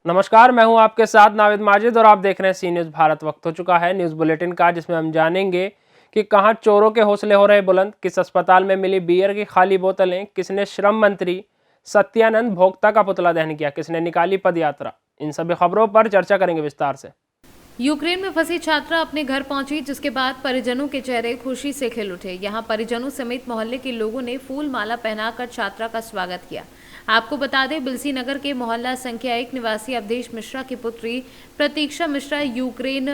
नमस्कार, मैं हूं आपके साथ नाविद माजिद और आप देख रहे हैं सी न्यूज़ भारत। वक्त हो चुका है न्यूज़ बुलेटिन का, जिसमें हम जानेंगे कि कहां चोरों के हौसले हो रहे बुलंद, किस अस्पताल में मिली बियर की खाली बोतलें, किसने श्रम मंत्री सत्यानंद भोक्ता का पुतला दहन किया, किसने निकाली पदयात्रा। इन सभी खबरों पर चर्चा करेंगे विस्तार से। यूक्रेन में फंसी छात्रा अपने घर पहुंची, जिसके बाद परिजनों के चेहरे खुशी से खिल उठे। यहां परिजनों समेत मोहल्ले के लोगों ने फूल माला पहनाकर छात्रा का स्वागत किया। आपको बता दें, बिलसी नगर के मोहल्ला संख्या 1 निवासी अवधेश मिश्रा की पुत्री प्रतीक्षा मिश्रा यूक्रेन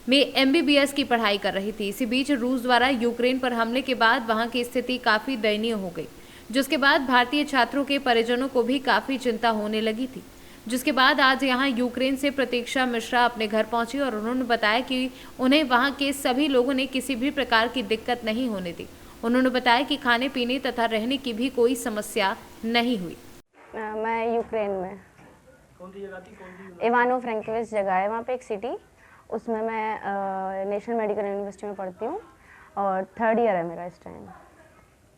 में एमबीबीएस की पढ़ाई कर रही थी। इसी बीच रूस द्वारा यूक्रेन पर हमले के बाद वहां की स्थिति काफी दयनीय हो गई, जिसके बाद भारतीय छात्रों के परिजनों को भी काफी चिंता होने लगी थी। जिसके बाद आज यहां यूक्रेन से प्रतीक्षा मिश्रा अपने घर पहुंची और उन्होंने बताया कि उन्हें वहां के सभी लोगों ने किसी भी प्रकार की दिक्कत नहीं होने दी। उन्होंने बताया कि खाने पीने तथा रहने की भी कोई समस्या नहीं हुई। मैं यूक्रेन में कौन सी जगह थी? इवानो फ्रैंकोविच जगह है, वहाँ पे एक सिटी, उसमें मैं नेशनल मेडिकल यूनिवर्सिटी में पढ़ती हूँ और 3rd ईयर है मेरा इस टाइम।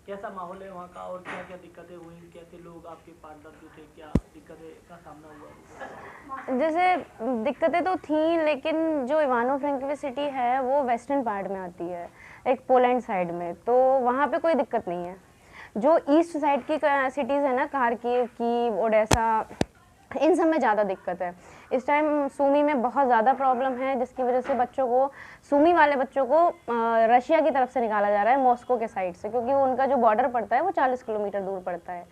कैसा माहौल है वहाँ का और क्या क्या दिक्कतें हुई, कैसे लोग आपके पार्टनर जो थे, क्या दिक्कतें का सामना हुआ? जैसे दिक्कतें तो थी, लेकिन जो इवानो फ्रैंकोविच सिटी है वो वेस्टर्न पार्ट में आती है, एक पोलैंड साइड में, तो वहाँ पे कोई दिक्कत नहीं है। जो ईस्ट साइड की सिटीज़ है ना, खार्किव की, ओडेसा, इन सब में ज़्यादा दिक्कत है। इस टाइम सूमी में बहुत ज़्यादा प्रॉब्लम है, जिसकी वजह से बच्चों को, सूमी वाले बच्चों को रशिया की तरफ से निकाला जा रहा है, मॉस्को के साइड से, क्योंकि उनका जो बॉर्डर पड़ता है वो 40 किलोमीटर दूर पड़ता है।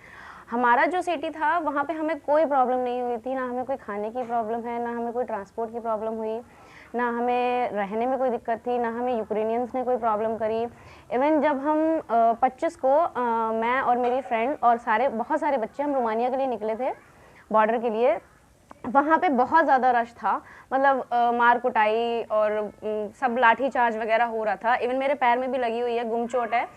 हमारा जो सिटी था वहाँ पे हमें कोई प्रॉब्लम नहीं हुई थी, ना हमें कोई खाने की प्रॉब्लम है, ना हमें कोई ट्रांसपोर्ट की प्रॉब्लम हुई, ना हमें रहने में कोई दिक्कत थी, ना हमें यूक्रेनियंस ने कोई प्रॉब्लम करी। इवन जब हम 25 को मैं और मेरी फ्रेंड और बहुत सारे बच्चे हम रोमानिया के लिए निकले थे, बॉर्डर के लिए, वहाँ पे बहुत ज़्यादा रश था, मतलब मार कुटाई और सब लाठी चार्ज वगैरह हो रहा था। इवन मेरे पैर में भी लगी हुई है, गुम चोट है।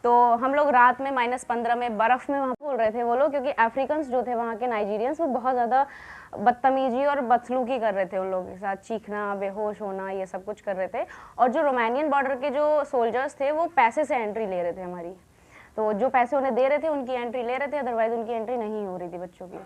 तो हम लोग रात में -15 में बर्फ़ में वहाँ बोल रहे थे वो लोग, क्योंकि अफ्रीकन्स जो थे वहाँ के, नाइजीरियंस, वो बहुत ज़्यादा बदतमीजी और बदसलूकी कर रहे थे उन लोगों के साथ, चीखना, बेहोश होना, ये सब कुछ कर रहे थे। और जो रोमानियन बॉर्डर के जो सोल्जर्स थे वो पैसे से एंट्री ले रहे थे हमारी, तो जो पैसे उन्हें दे रहे थे उनकी एंट्री ले रहे थे, अदरवाइज़ उनकी एंट्री नहीं हो रही थी बच्चों की।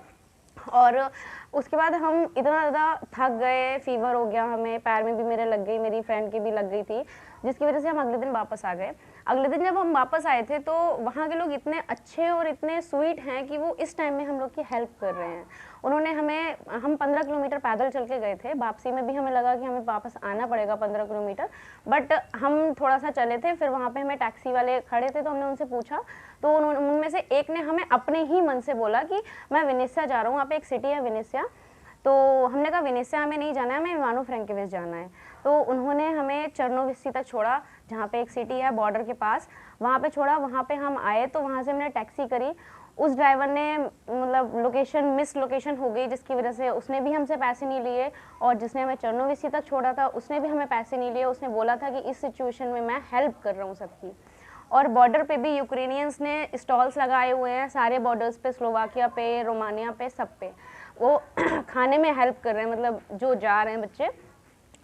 और उसके बाद हम इतना ज़्यादा थक गए, फीवर हो गया हमें, पैर में भी मेरे लग गई, मेरी फ्रेंड की भी लग गई थी, जिसकी वजह से हम अगले दिन वापस आ गए। अगले दिन जब हम वापस आए थे तो वहाँ के लोग इतने अच्छे और इतने स्वीट हैं कि वो इस टाइम में हम लोग की हेल्प कर रहे हैं। उन्होंने हम 15 किलोमीटर पैदल चल के गए थे, वापसी में भी हमें लगा कि हमें वापस आना पड़ेगा 15 किलोमीटर, बट हम थोड़ा सा चले थे। फिर वहाँ पे हमें टैक्सी वाले खड़े थे, तो हमने उनसे पूछा, तो उनमें से एक ने हमें अपने ही मन से बोला कि मैं विनिसिया जा रहा हूँ, वहाँ पे एक सिटी है विनिसिया। तो हमने कहा विनिसिया हमें नहीं जाना है, हमें इवानो फ्रैंकोविच जाना है। तो उन्होंने हमें चर्नोविस्सी तक छोड़ा, जहाँ पे एक सिटी है बॉर्डर के पास, वहाँ पे छोड़ा। वहाँ पे हम आए तो वहाँ से हमने टैक्सी करी। उस ड्राइवर ने मतलब मिस लोकेशन हो गई, जिसकी वजह से उसने भी हमसे पैसे नहीं लिए, और जिसने हमें चर्नोविस्सी तक छोड़ा था उसने भी हमें पैसे नहीं लिए। उसने बोला था कि इस सिचुएशन में मैं हेल्प कर रहा हूँ सबकी। और बॉर्डर पे भी यूक्रेनियंस ने स्टॉल्स लगाए हुए हैं सारे बॉर्डर्स पे, स्लोवाकिया पे, रोमानिया पे, सब पे वो खाने में हेल्प कर रहे हैं, मतलब जो जा रहे हैं बच्चे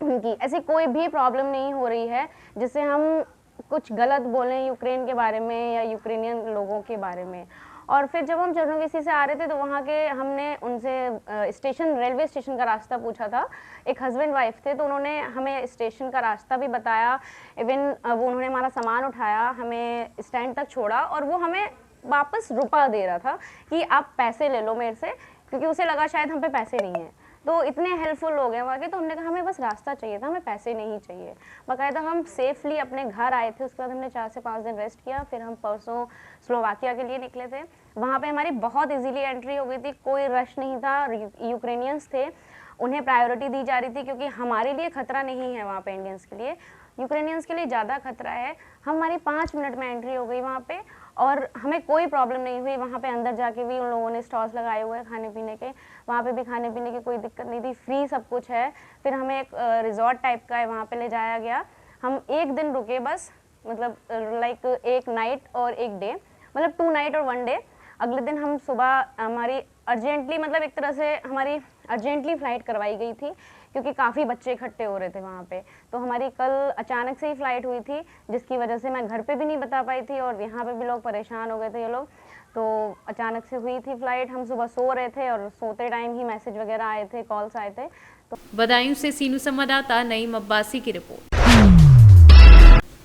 उनकी। ऐसी कोई भी प्रॉब्लम नहीं हो रही है जिससे हम कुछ गलत बोलें यूक्रेन के बारे में या यूक्रेनियन लोगों के बारे में। और फिर जब हम चर्नोविस्सी से आ रहे थे तो वहाँ के हमने उनसे रेलवे स्टेशन का रास्ता पूछा था। एक हस्बैंड वाइफ थे, तो उन्होंने हमें स्टेशन का रास्ता भी बताया। इवन वो उन्होंने हमारा सामान उठाया, हमें स्टैंड तक छोड़ा, और वो हमें वापस रुपया दे रहा था कि आप पैसे ले लो मेरे से, क्योंकि उसे लगा शायद हम पे पैसे नहीं हैं। तो इतने हेल्पफुल लोग हैं वहाँ के। तो हमने कहा हमें बस रास्ता चाहिए था, हमें पैसे नहीं चाहिए। बाकायदा हम सेफली अपने घर आए थे। उसके बाद हमने 4 से 5 दिन रेस्ट किया। फिर हम परसों स्लोवाकिया के लिए निकले थे। वहाँ पे हमारी बहुत इजीली एंट्री हो गई थी, कोई रश नहीं था। यूक्रेनियंस थे, उन्हें प्रायोरिटी दी जा रही थी, क्योंकि हमारे लिए खतरा नहीं है वहाँ पे इंडियंस के लिए, यूक्रेनियंस के लिए ज़्यादा खतरा है। हमारी 5 मिनट में एंट्री हो गई वहाँ पे, और हमें कोई प्रॉब्लम नहीं हुई। वहाँ पे अंदर जाके भी उन लोगों ने स्टॉल्स लगाए हुए हैं खाने पीने के, वहाँ पे भी खाने पीने की कोई दिक्कत नहीं थी, फ्री सब कुछ है। फिर हमें एक रिजॉर्ट टाइप का है, वहाँ पे ले जाया गया। हम 1 दिन रुके बस, मतलब लाइक 1 नाइट और 1 डे, मतलब 2 नाइट और 1 डे। अगले दिन हम सुबह, हमारी अर्जेंटली, मतलब एक तरह से हमारी अर्जेंटली फ़्लाइट करवाई गई थी, क्योंकि काफ़ी बच्चे इकट्ठे हो रहे थे वहाँ पे। तो हमारी कल अचानक से ही फ़्लाइट हुई थी, जिसकी वजह से मैं घर पे भी नहीं बता पाई थी और यहाँ पे भी लोग परेशान हो गए थे ये लोग। तो अचानक से हुई थी फ़्लाइट, हम सुबह सो रहे थे और सोते टाइम ही मैसेज वगैरह आए थे, कॉल्स आए थे। तो बदायूं से सीनू संवाददाता नईम अब्बासी की रिपोर्ट।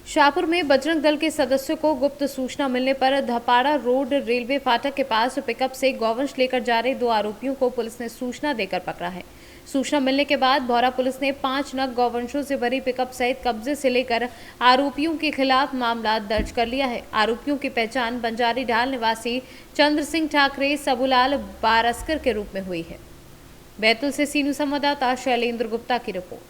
शाहपुर में बजरंग दल के सदस्यों को गुप्त सूचना मिलने पर धपाड़ा रोड रेलवे फाटक के पास पिकअप से गौवंश लेकर जा रहे 2 आरोपियों को पुलिस ने सूचना देकर पकड़ा है। सूचना मिलने के बाद भौरा पुलिस ने 5 नग गौवंशों से भरी पिकअप सहित कब्जे से लेकर आरोपियों के खिलाफ मामला दर्ज कर लिया है। आरोपियों की पहचान बंजारी ढाल निवासी चंद्र सिंह ठाकरे सबुलाल बारस्कर के रूप में हुई है। बैतूल से सीनू संवाददाता शैलेंद्र गुप्ता की रिपोर्ट।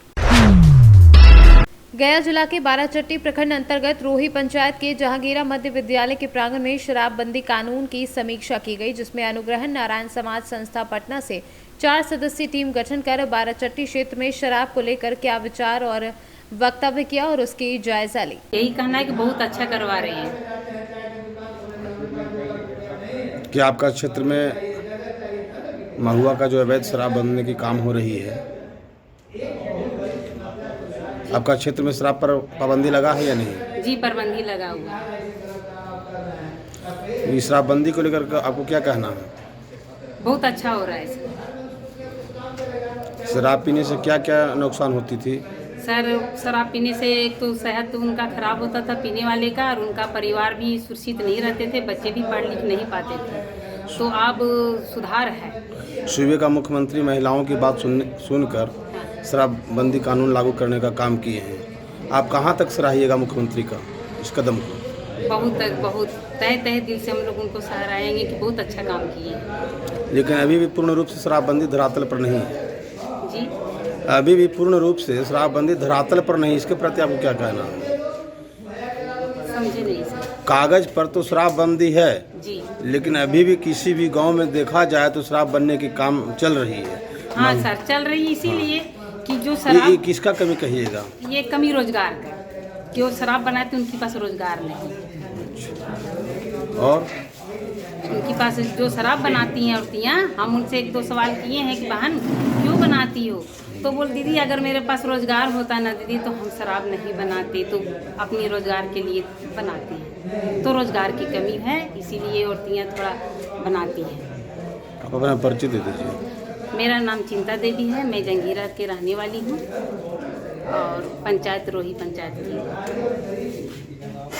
गया जिला के बाराचट्टी प्रखंड अंतर्गत रोही पंचायत के जहांगीरा मध्य विद्यालय के प्रांगण में शराबबंदी कानून की समीक्षा की गई, जिसमें अनुग्रहण नारायण समाज संस्था पटना से 4 सदस्यीय टीम गठन कर बाराचट्टी क्षेत्र में शराब को लेकर क्या विचार और वक्तव्य किया और उसकी जायजा ली। यही कहना है कि बहुत अच्छा करवा रही हैं। कि आपका क्षेत्र में महुआ का जो अवैध शराब बनने की काम हो रही है, आपका क्षेत्र में शराब पर पाबंदी लगा है या नहीं? जी, पाबंदी लगा हुआ है। इस शराबबंदी को लेकर आपको क्या कहना है? बहुत अच्छा हो रहा है सर। शराब पीने से क्या क्या नुकसान होती थी? सर, शराब पीने से एक तो सेहत उनका खराब होता था पीने वाले का, और उनका परिवार भी सुरक्षित नहीं रहते थे, बच्चे भी पढ़ लिख नहीं पाते थे। तो अब सुधार है। सूबे का मुख्यमंत्री महिलाओं की बात सुनकर शराबबंदी कानून लागू करने का काम किए हैं। आप कहाँ तक सराहिएगा मुख्यमंत्री का इस कदम को? बहुत तहे दिल से हम लोग उनको सराहेंगे कि बहुत अच्छा काम किए हैं। लेकिन अभी भी पूर्ण रूप से शराबबंदी धरातल पर नहीं है। जी, अभी भी पूर्ण रूप से शराबबंदी धरातल पर नहीं, इसके प्रति आपको क्या कहना है? समझे नहीं सर। कागज पर तो शराबबंदी है जी, लेकिन अभी भी किसी भी गांव में देखा जाए तो शराब बनने की काम चल रही है। हाँ सर, चल रही है। इसीलिए कि जो ये शराब, किसका कमी कहिएगा? ये कमी रोजगार का, कि वो शराब बनाते उनके पास रोजगार नहीं। और उनके पास जो शराब बनाती हैं औरतियाँ, हम उनसे 1-2 सवाल किए हैं कि बहन क्यों बनाती हो, तो बोल दीदी अगर मेरे पास रोजगार होता ना दीदी तो हम शराब नहीं बनाते, तो अपने रोजगार के लिए बनाते हैं। तो रोजगार की कमी है, इसीलिए औरतियाँ थोड़ा बनाती हैं। आप अपना परिचय दे दीजिए। मेरा नाम चिंता देवी है, मैं जंगीरा के रहने वाली हूँ और पंचायत रोही पंचायत की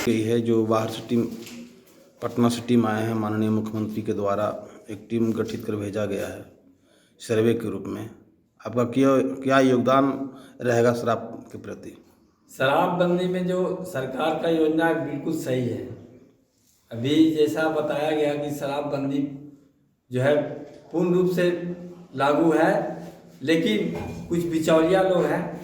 यही है जो बाहर से टीम, पटना से टीम आए हैं, माननीय मुख्यमंत्री के द्वारा एक टीम गठित कर भेजा गया है सर्वे के रूप में। आपका क्या योगदान रहेगा शराब के प्रति? शराबबंदी में जो सरकार का योजना है बिल्कुल सही है। अभी जैसा बताया गया कि शराबबंदी जो है पूर्ण रूप से लागू है, लेकिन कुछ बिचौलिया लोग हैं,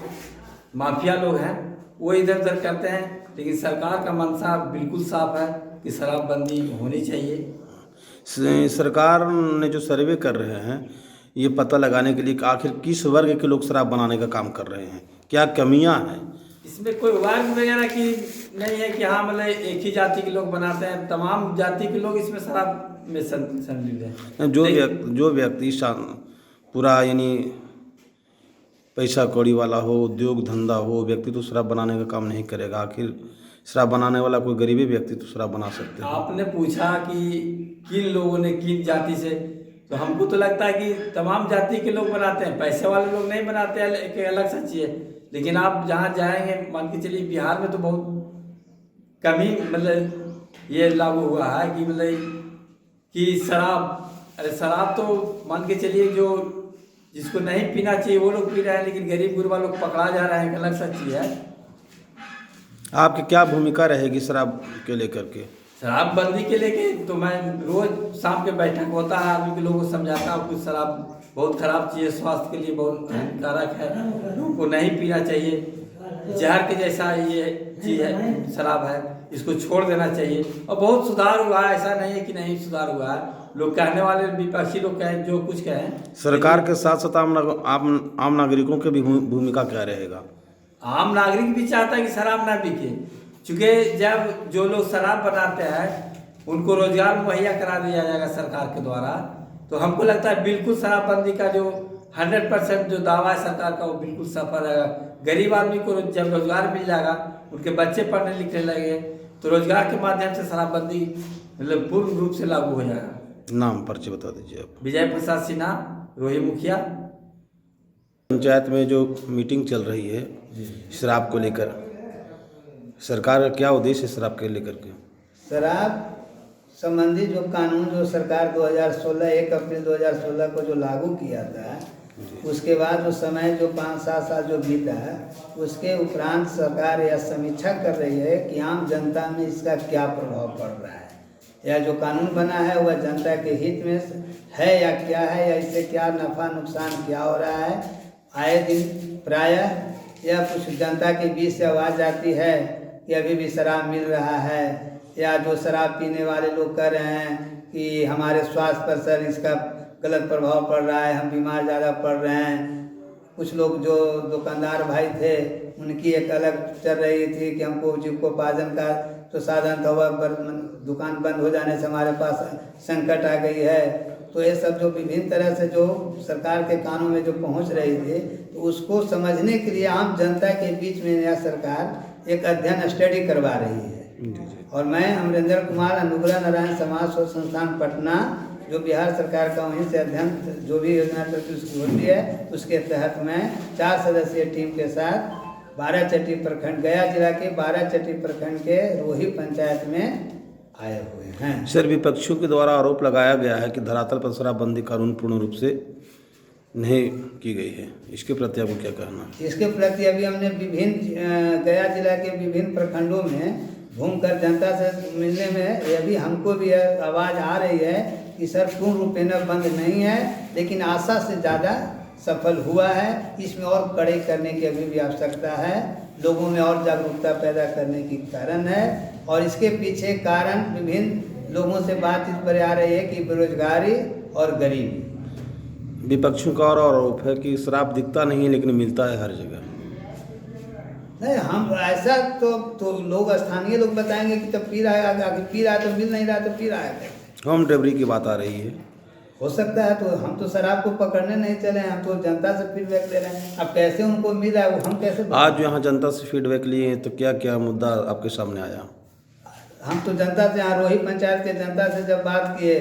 माफिया लोग हैं, वो इधर उधर करते हैं। लेकिन सरकार का मंशा बिल्कुल साफ है कि शराबबंदी होनी चाहिए। सरकार ने जो सर्वे कर रहे हैं ये पता लगाने के लिए कि आखिर किस वर्ग के लोग शराब बनाने का काम कर रहे हैं, क्या कमियां हैं इसमें। कोई वर्ग वगैरह की नहीं है कि हाँ मतलब एक ही जाति के लोग बनाते हैं, तमाम जाति के लोग इसमें शराब में संलिप्त हैं। जो व्यक्ति पूरा यानी पैसा कौड़ी वाला हो, उद्योग धंधा हो, व्यक्ति तो शराब बनाने का काम नहीं करेगा। आखिर शराब बनाने वाला कोई गरीबी व्यक्ति तो शराब बना सकते हैं। आपने पूछा कि किन लोगों ने किन जाति से, तो हमको तो लगता है कि तमाम जाति के लोग बनाते हैं, पैसे वाले लोग नहीं बनाते हैं, एक अलग सच्ची है। लेकिन आप जहाँ जाएंगे, मान के चलिए बिहार में तो बहुत कभी मतलब ये लागू हुआ है कि मतलब कि शराब तो मान के चलिए जो जिसको नहीं पीना चाहिए वो लोग पी रहे हैं, लेकिन गरीब गुरबा लोग पकड़ा जा रहे हैं, अलग सच्ची है। आपकी क्या भूमिका रहेगी शराब के लेकर के? शराबबंदी के लेके तो मैं रोज शाम के बैठक होता है, आदमी के लोगों को समझाता हूँ कि शराब बहुत खराब चीज़ है, स्वास्थ्य के लिए बहुत हानिकारक है, लोगों को नहीं पीना चाहिए। जहर के जैसा ये चीज़ है, शराब है, इसको छोड़ देना चाहिए। और बहुत सुधार हुआ है, ऐसा नहीं है कि नहीं सुधार हुआ है। लोग कहने वाले विपक्षी लोग कहें जो कुछ कहें, सरकार के साथ साथ आम नागरिकों की भी भूमिका क्या रहेगा? आम नागरिक भी चाहता है कि शराब ना बिके, चूँकि जब जो लोग शराब बनाते हैं उनको रोजगार मुहैया करा दिया जाएगा सरकार के द्वारा, तो हमको लगता है बिल्कुल शराबबंदी का जो 100% जो दावा है सरकार का वो बिल्कुल सफल है। गरीब आदमी को जब रोजगार मिल जाएगा, उनके बच्चे पढ़ने लिखने लगे तो रोजगार के माध्यम से शराबबंदी मतलब पूर्ण रूप से लागू हो जाएगा। नाम पर्चे बता दीजिए आप। विजय प्रसाद सिन्हा, रोही मुखिया। पंचायत में जो मीटिंग चल रही है शराब को लेकर, सरकार का क्या उद्देश्य है शराब के लेकर के? शराब संबंधी जो कानून जो सरकार 2016 1 अप्रैल 2016 को जो लागू किया था, उसके बाद उस समय जो 5-7 साल जो बीता, उसके उपरांत सरकार यह समीक्षा कर रही है कि आम जनता में इसका क्या प्रभाव पड़ रहा है, या जो कानून बना है वह जनता के हित में है या क्या है, या इससे क्या नफ़ा नुकसान क्या हो रहा है। आए दिन प्रायः या कुछ जनता के बीच से आवाज़ आती है कि अभी भी शराब मिल रहा है, या जो शराब पीने वाले लोग कह रहे हैं कि हमारे स्वास्थ्य पर सर इसका गलत प्रभाव पड़ रहा है, हम बीमार ज़्यादा पड़ रहे हैं। कुछ लोग जो दुकानदार भाई थे उनकी एक अलग चल रही थी कि हमको जीविकोपार्जन का तो साधन था, वह दुकान बंद हो जाने से हमारे पास संकट आ गई है। तो ये सब जो विभिन्न तरह से जो सरकार के कानों में जो पहुंच रही थी, तो उसको समझने के लिए आम जनता के बीच में यह सरकार एक अध्ययन स्टडी करवा रही है। और मैं अमरेंद्र कुमार अनुग्रह नारायण समाज शोध संस्थान पटना, जो बिहार सरकार का वहीं से अध्ययन जो भी योजना उसकी होती है, उसके तहत मैं 4 सदस्यीय टीम के साथ 12 चट्टी प्रखंड, गया जिला के 12 चट्टी प्रखंड के रोही पंचायत में आए हुए हैं। सर, विपक्षियों के द्वारा आरोप लगाया गया है कि धरातल पर शराबबंदी कानून पूर्ण रूप से नहीं की गई है, इसके प्रति आपको क्या कहना? इसके प्रति अभी हमने विभिन्न गया जिला के विभिन्न प्रखंडों में घूमकर जनता से मिलने में अभी हमको भी आवाज़ आ रही है कि सर पूर्ण रूप में बंद नहीं है, लेकिन आशा से ज़्यादा सफल हुआ है। इसमें और कड़ाई करने की अभी भी आवश्यकता है, लोगों में और जागरूकता पैदा करने की कारण है। और इसके पीछे कारण विभिन्न लोगों से बातचीत पर आ रही है कि बेरोजगारी और गरीबी। विपक्षियों का और आरोप है कि शराब दिखता नहीं है लेकिन मिलता है हर जगह। नहीं, हम ऐसा तो लोग स्थानीय लोग बताएंगे कि तब पी रहा है, आगे पी रहा है तो मिल नहीं रहा तो पी रहा है। होम डिलीवरी की बात आ रही है, हो सकता है। तो हम तो शराब को पकड़ने नहीं चले हैं, हम तो जनता से फीडबैक ले रहे हैं। अब कैसे उनको मिल रहा है वो हम कैसे आज यहाँ जनता से फीडबैक लिए हैं, तो क्या क्या मुद्दा आपके सामने आया? हम तो जनता से, यहाँ रोही पंचायत के जनता से जब बात किए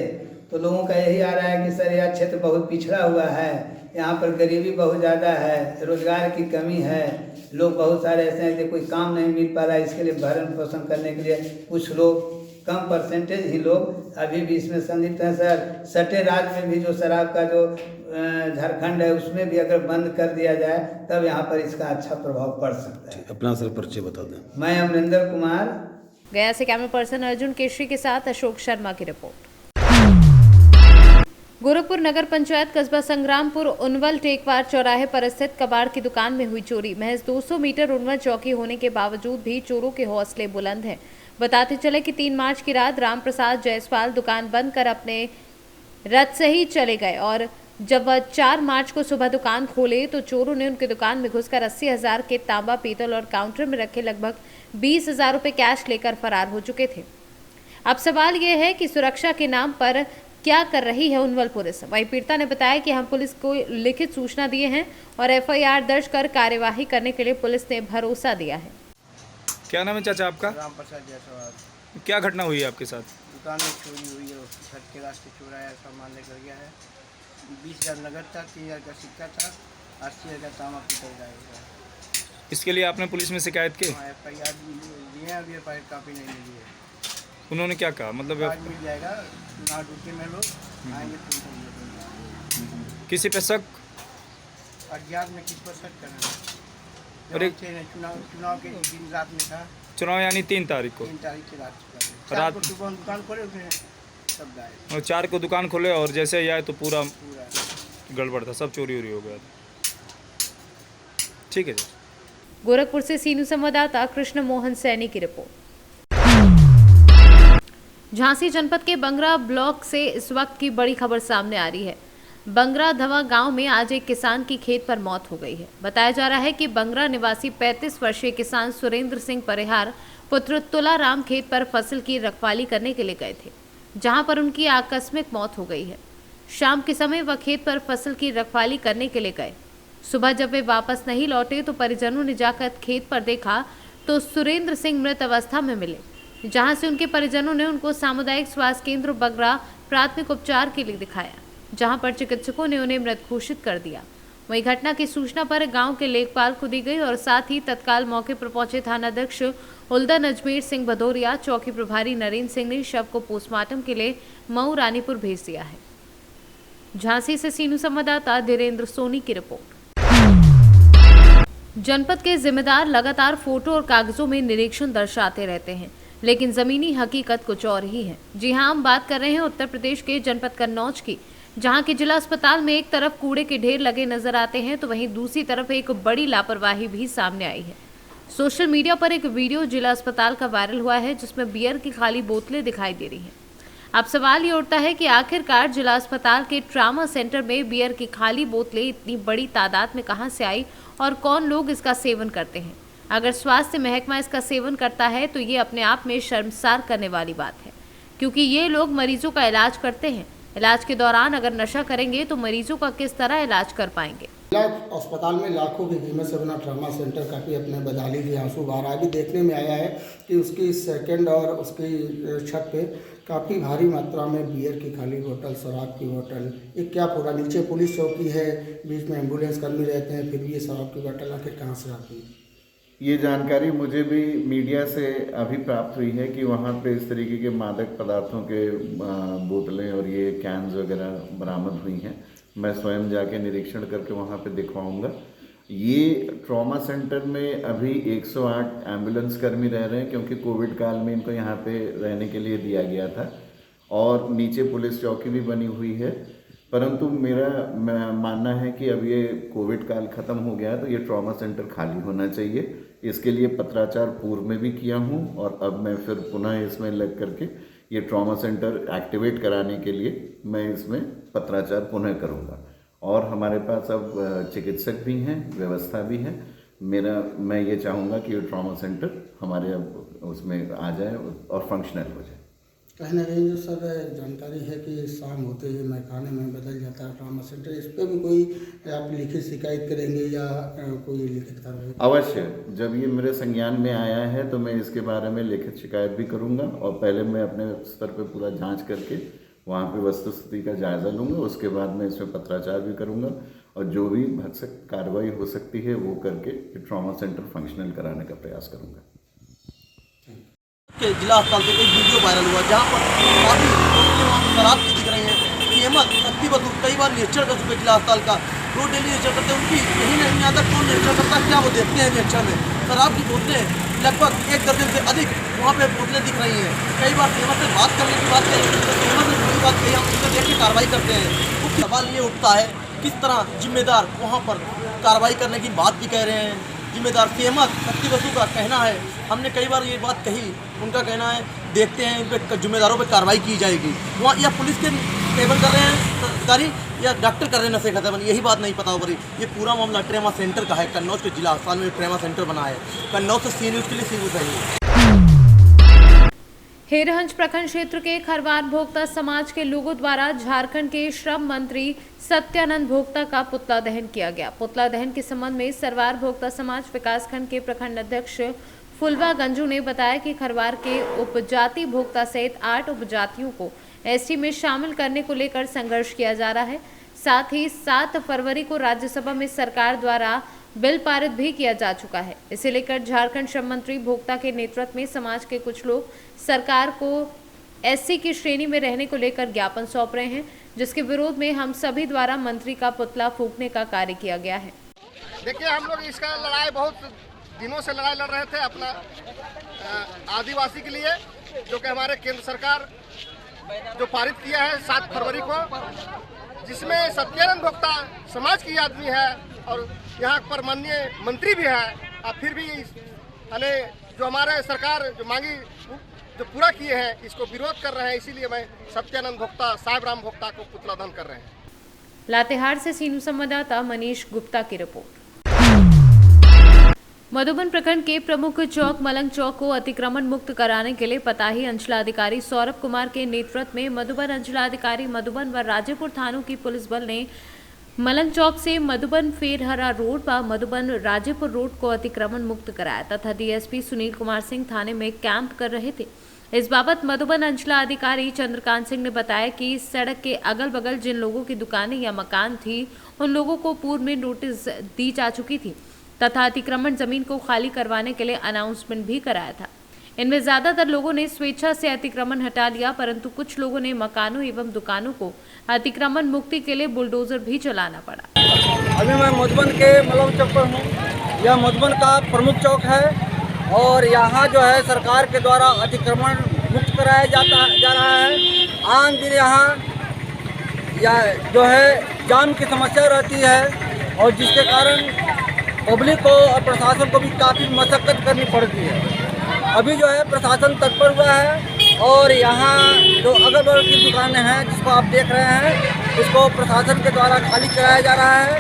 तो लोगों का यही आ रहा है कि सर यह क्षेत्र बहुत पिछड़ा हुआ है, यहाँ पर गरीबी बहुत ज़्यादा है, रोजगार की कमी है, लोग बहुत सारे ऐसे हैं कि कोई काम नहीं मिल पा रहा है, इसके लिए भरण पोषण करने के लिए कुछ लोग, कम परसेंटेज ही लोग अभी भी इसमें संलिप्त हैं। सर, सटे राज्य में भी जो शराब का जो झारखंड है उसमें भी अगर बंद कर दिया जाए तब यहाँ पर इसका अच्छा प्रभाव पड़ सकता है। अपना सर परिचय बता दें। मैं अमरिंदर कुमार, गया से कैमरा पर्सन अर्जुन केशरी के साथ अशोक शर्मा की रिपोर्ट। गोरखपुर नगर पंचायत कस्बा संग्रामपुर उनवल टेकवार चौराहे पर स्थित कबाड़ की दुकान में हुई चोरी। महज 200 मीटर उनवल चौकी होने के बावजूद भी चोरों के हौसले बुलंद हैं। बताते चले कि 3 मार्च की रात राम प्रसाद जायसवाल दुकान बंद कर अपने रथ से ही चले गए और जब वह 4 मार्च को सुबह दुकान खोले तो चोरों ने उनकी दुकान में घुसकर 80,000 के तांबा पीतल और काउंटर में रखे लगभग 20,000 रुपये कैश लेकर फरार हो चुके थे। अब सवाल यह है कि सुरक्षा के नाम पर क्या कर रही है उनवल पुलिस। वहीं पीड़िता ने बताया कि हम पुलिस को लिखित सूचना दिए हैं और FIR दर्ज कर कार्यवाही करने के लिए पुलिस ने भरोसा दिया है। क्या नाम है चाचा आपका? राम प्रसाद जायसवाल। क्या घटना हुई है आपके साथ? दुकान में चोरी हुई है, छत के रास्ते चोराया, सामान लेकर गया है। 20,000 नगद था, 3,000 का सिक्का था, 80,000 का तांबा पीतल गायब हुआ है। इसके लिए आपने पुलिस में शिकायत की? FIR दिए हैं, अभी FIR कापी नहीं मिली है। उन्होंने क्या कहा? मतलब आज मिल जाएगा, ना ड्यूटी में लोग आएंगे तो। किसी पे शक? अज्ञात में किस पर शक करना है? अरे चुनाव के दिन रात में था। चुनाव यानी 3 तारीख को? 3 तारीख की रात रात को दुकान खोले उसने सब गायब। और 4 को दुकान खोले और जैसे ही आए तो पूरा गड़बड़ था, सब चोरी हो गया था। ठीक है जी। गोरखपुर से सीनू संवाददाता कृष्ण मोहन सैनी की रिपोर्ट। झांसी जनपद के बंगरा ब्लॉक से इस वक्त की बड़ी खबर सामने आ रही है। बंगरा धवा गांव में आज एक किसान की खेत पर मौत हो गई है। बताया जा रहा है कि बंगरा निवासी 35 वर्षीय किसान सुरेंद्र सिंह परिहार पुत्र तुलाराम खेत पर फसल की रखवाली करने के लिए गए थे, जहां पर उनकी आकस्मिक मौत हो गई है। शाम के समय वह खेत पर फसल की रखवाली करने के लिए गए। सुबह जब वे वापस नहीं लौटे तो परिजनों ने जाकर खेत पर देखा तो सुरेंद्र सिंह मृत अवस्था में मिले, जहां से उनके परिजनों ने उनको सामुदायिक स्वास्थ्य केंद्र बगरा प्राथमिक उपचार के लिए दिखाया, जहां पर चिकित्सकों ने उन्हें मृत घोषित कर दिया। वहीं घटना की सूचना पर गांव के लेखपाल को दी गई और साथ ही तत्काल मौके पर पहुंचे थानाध्यक्ष उल्दन अजमेर सिंह भदौरिया, चौकी प्रभारी नरेंद्र सिंह ने शव को पोस्टमार्टम के लिए मऊ रानीपुर भेज दिया है। झांसी से सीनू संवाददाता धीरेन्द्र सोनी की रिपोर्ट। जनपद के जिम्मेदार लगातार फोटो और कागजों में निरीक्षण दर्शाते रहते हैं, लेकिन जमीनी हकीकत कुछ और ही है। जी हां, हम बात कर रहे हैं उत्तर प्रदेश के जनपद कन्नौज की, जहां के जिला अस्पताल में एक तरफ कूड़े के ढेर लगे नजर आते हैं तो वहीं दूसरी तरफ एक बड़ी लापरवाही भी सामने आई है। सोशल मीडिया पर एक वीडियो जिला अस्पताल का वायरल हुआ है, जिसमें बियर की खाली बोतलें दिखाई दे रही हैं। अब सवाल ये उठता है कि आखिरकार जिला अस्पताल के ट्रामा सेंटर में बियर की खाली बोतलें इतनी बड़ी तादाद में कहां से आई और कौन लोग इसका सेवन करते हैं। अगर स्वास्थ्य महकमा इसका सेवन करता है तो ये अपने आप में शर्मसार करने वाली बात है, क्योंकि ये लोग मरीजों का इलाज करते हैं। इलाज के दौरान अगर नशा करेंगे तो मरीजों का किस तरह इलाज कर पाएंगे। जिला अस्पताल में लाखों की कीमत से बना ट्रामा सेंटर काफ़ी अपने बदहाली के आंसू बहा रहा है। अभी देखने में आया है कि उसकी सेकंड और उसकी छत पे काफ़ी भारी मात्रा में बियर की खाली बोतल, शराब की बोतल, ये क्या पूरा नीचे पुलिस चौकी है, बीच में एम्बुलेंस कर्मी रहते हैं, फिर भी ये शराब की बोतल आखिर कहाँ से आती है? ये जानकारी मुझे भी मीडिया से अभी प्राप्त हुई है कि वहाँ पे इस तरीके के मादक पदार्थों के बोतलें और ये कैन्स वगैरह बरामद हुई हैं। मैं स्वयं जाके निरीक्षण करके वहाँ पे दिखवाऊँगा। ये ट्रॉमा सेंटर में अभी 108 एम्बुलेंस कर्मी रह रहे हैं, क्योंकि कोविड काल में इनको यहाँ पे रहने के लिए दिया गया था, और नीचे पुलिस चौकी भी बनी हुई है। परंतु मेरा मानना है कि अब ये कोविड काल ख़त्म हो गया तो ये ट्रॉमा सेंटर खाली होना चाहिए। इसके लिए पत्राचार पूर्व में भी किया हूँ और अब मैं फिर पुनः इसमें लग करके ये ट्रॉमा सेंटर एक्टिवेट कराने के लिए मैं इसमें पत्राचार पुनः करूँगा। और हमारे पास अब चिकित्सक भी हैं, व्यवस्था भी है। मैं ये चाहूँगा कि ये ट्रॉमा सेंटर हमारे अब उसमें आ जाए और फंक्शनल हो जाए। कहीं ना कहीं जो सर जानकारी है कि शाम होते ही मैखाने में बदल जाता है ट्रॉमा सेंटर, इस पर भी कोई आप लिखित शिकायत करेंगे या कोई लिखित कार्रवाई? अवश्य, जब ये मेरे संज्ञान में आया है तो मैं इसके बारे में लिखित शिकायत भी करूंगा, और पहले मैं अपने स्तर पे पूरा जांच करके वहाँ पे वस्तुस्थिति का जायज़ा लूँगा। उसके बाद मैं इसमें पत्राचार भी करूँगा और जो भी भरसक कार्रवाई हो सकती है वो करके ट्रॉमा सेंटर फंक्शनल कराने का प्रयास करूँगा। जिला अस्पताल से एक वीडियो वायरल हुआ जहाँ पर काफ़ी शराब की दिख रही है, कीमत अति बदूर कई बार निरीक्षण कर चुके जिला अस्पताल का, जो डेली निरीक्षण करते हैं उनकी यही नहीं आता कौन निरीक्षण करता है, क्या वो देखते हैं निरीक्षण में। शराब की बोतलें लगभग 1 दर्जन से अधिक वहाँ पे बोतलें दिख रही हैं। कई बार कीमत से बात करने की बात कही तो कीमत से कोई बात कही, हम उसको देख के कार्रवाई करते हैं। तो सवाल ये उठता है किस तरह जिम्मेदार वहाँ पर कार्रवाई करने की बात भी कह रहे हैं। जिम्मेदार सहमत शक्ति बसु का कहना है, हमने कई बार ये बात कही, उनका कहना है देखते हैं इन पर जिम्मेदारों पर कार्रवाई की जाएगी। वहाँ या पुलिस के सेवन कर रहे हैं अधिकारी या डॉक्टर कर रहे हैं नशे का सेवन, यही बात नहीं पता हो रही। ये पूरा मामला ट्रेमा सेंटर का है, कन्नौज के जिला अस्पताल में ट्रेमा सेंटर बना है। कन्नौज से सी न्यूज़ के लिए सीनू सही। हेरहंज प्रखंड क्षेत्र के खरवार भोक्ता समाज के लोगों द्वारा झारखंड के श्रम मंत्री सत्यानंद भोक्ता का पुतला दहन किया गया। पुतला दहन के संबंध में सरवार भोक्ता समाज विकासखंड के प्रखंड अध्यक्ष फुलवा गंजू ने बताया कि खरवार के उपजाति भोक्ता सहित 8 उपजातियों को एसटी में शामिल करने को लेकर संघर्ष किया जा रहा है। साथ ही 7 फरवरी को राज्यसभा में सरकार द्वारा बिल पारित भी किया जा चुका है। इसे लेकर झारखंड श्रम मंत्री भोक्ता के नेतृत्व में समाज के कुछ लोग सरकार को एससी की श्रेणी में रहने को लेकर ज्ञापन सौंप रहे हैं, जिसके विरोध में हम सभी द्वारा मंत्री का पुतला फूंकने का कार्य किया गया है। देखिए, हम लोग इसका लड़ाई बहुत दिनों से लड़ाई लड़ रहे थे अपना आदिवासी के लिए, जो कि हमारे केंद्र सरकार जो पारित किया है 7 फरवरी को, जिसमें सत्यानंद भोक्ता समाज की आदमी है और यहाँ पर माननीय मंत्री भी है, और फिर भी जो हमारे सरकार जो मांगी जो पूरा किए हैं इसको विरोध कर रहे हैं। इसीलिए मैं सत्यानंद भोक्ता साहेब राम भोक्ता को पुतला दहन कर रहे हैं। लातेहार से सीनू संवाददाता मनीष गुप्ता की रिपोर्ट। मधुबन प्रखंड के प्रमुख चौक मलंग चौक को अतिक्रमण मुक्त कराने के लिए पताही अंचलाधिकारी सौरभ कुमार के नेतृत्व में मधुबन अंचलाधिकारी मधुबन व राजेपुर थानों की पुलिस बल ने मलंग चौक से मधुबन फेरहरा रोड व मधुबन राजेपुर रोड को अतिक्रमण मुक्त कराया तथा डीएसपी सुनील कुमार सिंह थाने में कैंप कर रहे थे। इस बाबत मधुबन अंचलाधिकारी चंद्रकांत सिंह ने बताया कि इस सड़क के अगल बगल जिन लोगों की दुकानें या मकान थी उन लोगों को पूर्व में नोटिस दी जा चुकी थी तथा अतिक्रमण जमीन को खाली करवाने के लिए अनाउंसमेंट भी कराया था। इनमें ज्यादातर लोगों ने स्वेच्छा से अतिक्रमण हटा लिया, परंतु कुछ लोगों ने मकानों एवं दुकानों को अतिक्रमण मुक्ति के लिए बुलडोजर भी चलाना पड़ा। अभी मैं मधुबन के मलंग चौक पर हूँ। यह मधुबन का प्रमुख चौक है और यहाँ जो है सरकार के द्वारा अतिक्रमण मुक्त कराया जा रहा है। आम दिन यहाँ जो है जाम की समस्या रहती है और जिसके कारण पब्लिक को और प्रशासन को भी काफ़ी मशक्कत करनी पड़ती है। अभी जो है प्रशासन तत्पर हुआ है और यहाँ जो अगल बगल की दुकानें हैं जिसको आप देख रहे हैं इसको प्रशासन के द्वारा खाली कराया जा रहा है।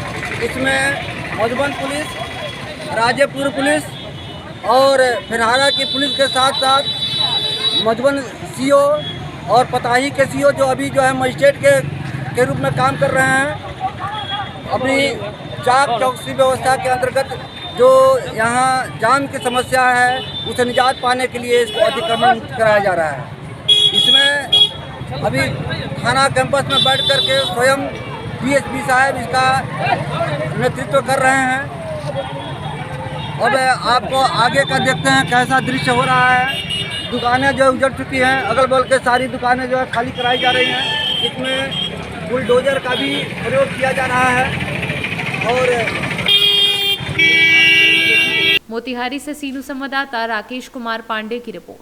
इसमें मधुबन पुलिस, राजेपुर पुलिस और फेरहारा की पुलिस के साथ साथ मधुबन सीओ और पताही के सीओ जो अभी जो है मजिस्ट्रेट के रूप में काम कर रहे हैं। अपनी चाक चौकसी व्यवस्था के अंतर्गत जो यहाँ जाम की समस्या है उसे निजात पाने के लिए इसको अतिक्रमण कराया जा रहा है। इसमें अभी थाना कैंपस में बैठ कर के स्वयं डीएसपी साहब इसका नेतृत्व कर रहे हैं। अब आपको आगे का देखते हैं कैसा दृश्य हो रहा है। दुकानें जो उजड़ चुकी हैं, अगल बगल के सारी दुकानें जो है खाली कराई जा रही हैं। इसमें बुलडोजर का भी प्रयोग किया जा रहा है। और मोतिहारी से सीनू संवाददाता राकेश कुमार पांडे की रिपोर्ट।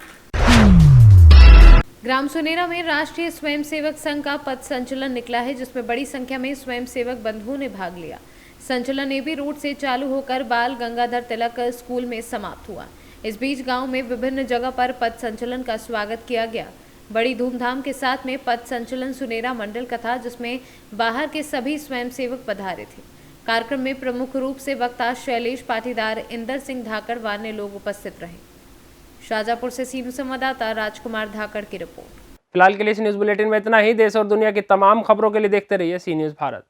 ग्राम सुनेरा में राष्ट्रीय स्वयंसेवक संघ का पथ संचलन निकला है जिसमें बड़ी संख्या में स्वयंसेवक बंधुओं ने भाग लिया। संचलन एबी रोड से चालू होकर बाल गंगाधर तिलक स्कूल में समाप्त हुआ। इस बीच गांव में विभिन्न जगह पर पथ संचलन का स्वागत किया गया। बड़ी धूमधाम के साथ में पथ संचलन सुनेरा मंडल का था जिसमें बाहर के सभी स्वयंसेवक पधारे थे। कार्यक्रम में प्रमुख रूप से वक्ता शैलेश पाटीदार, इंदर सिंह धाकड़ व अन्य लोग उपस्थित रहे। शाजापुर से सीनू संवाददाता राजकुमार धाकड़ की रिपोर्ट। फिलहाल के लिए इस न्यूज बुलेटिन में इतना ही। देश और दुनिया की तमाम खबरों के लिए देखते रहिए सी न्यूज भारत।